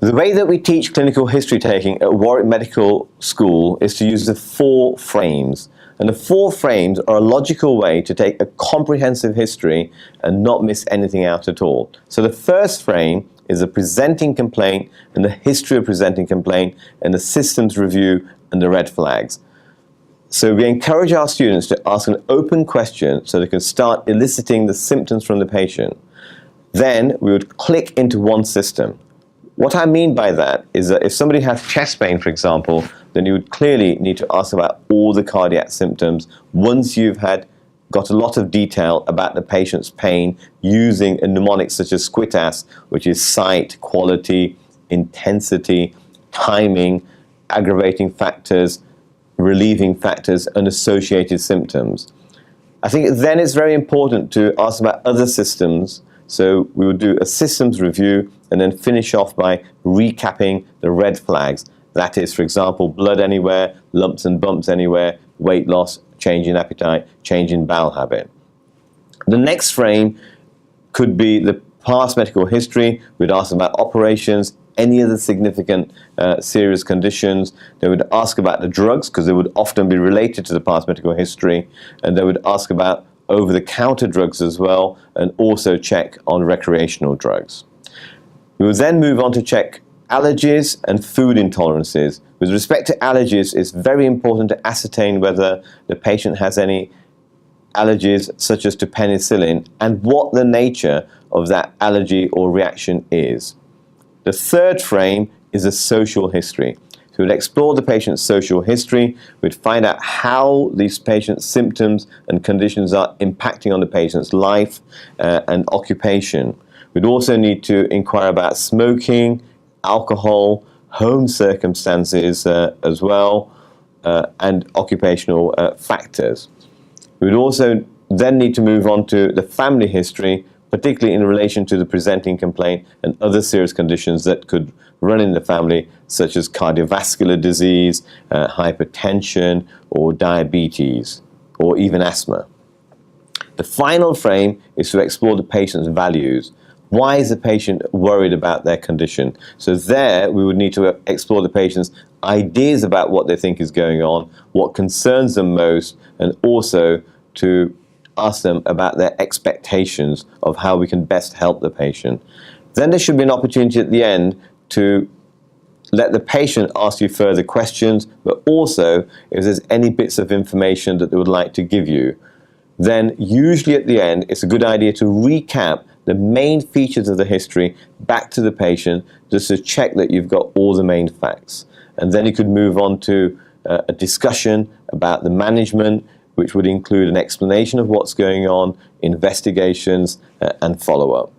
The way that we teach clinical history taking at Warwick Medical School is to use the 4 frames. And the 4 frames are a logical way to take a comprehensive history and not miss anything out at all. So the first frame is a presenting complaint and the history of presenting complaint and the systems review and the red flags. So we encourage our students to ask an open question so they can start eliciting the symptoms from the patient. Then we would click into one system. What I mean by that is that if somebody has chest pain, for example, then you would clearly need to ask about all the cardiac symptoms once you've got a lot of detail about the patient's pain using a mnemonic such as SQUITAS, which is site, quality, intensity, timing, aggravating factors, relieving factors, and associated symptoms. I think then it's very important to ask about other systems. So we would do a systems review and then finish off by recapping the red flags. That is, for example, blood anywhere, lumps and bumps anywhere, weight loss, change in appetite, change in bowel habit. The next frame could be the past medical history. We'd ask about operations, any other significant serious conditions. They would ask about the drugs because they would often be related to the past medical history, and they would ask about over-the-counter drugs as well, and also check on recreational drugs. We will then move on to check allergies and food intolerances. With respect to allergies, it's very important to ascertain whether the patient has any allergies such as to penicillin and what the nature of that allergy or reaction is. The third frame is a social history. So we'd explore the patient's social history, we'd find out how these patient's symptoms and conditions are impacting on the patient's life and occupation. We'd also need to inquire about smoking, alcohol, home circumstances as well, and occupational factors. We'd also then need to move on to the family history, particularly in relation to the presenting complaint and other serious conditions that could run in the family, such as cardiovascular disease, hypertension, or diabetes, or even asthma. The final frame is to explore the patient's values. Why is the patient worried about their condition? So there we would need to explore the patient's ideas about what they think is going on, what concerns them most, and also to ask them about their expectations of how we can best help the patient. Then there should be an opportunity at the end to let the patient ask you further questions, but also if there's any bits of information that they would like to give you. Then usually at the end, it's a good idea to recap the main features of the history back to the patient just to check that you've got all the main facts. And then you could move on to a discussion about the management, which would include an explanation of what's going on, investigations, and follow-up.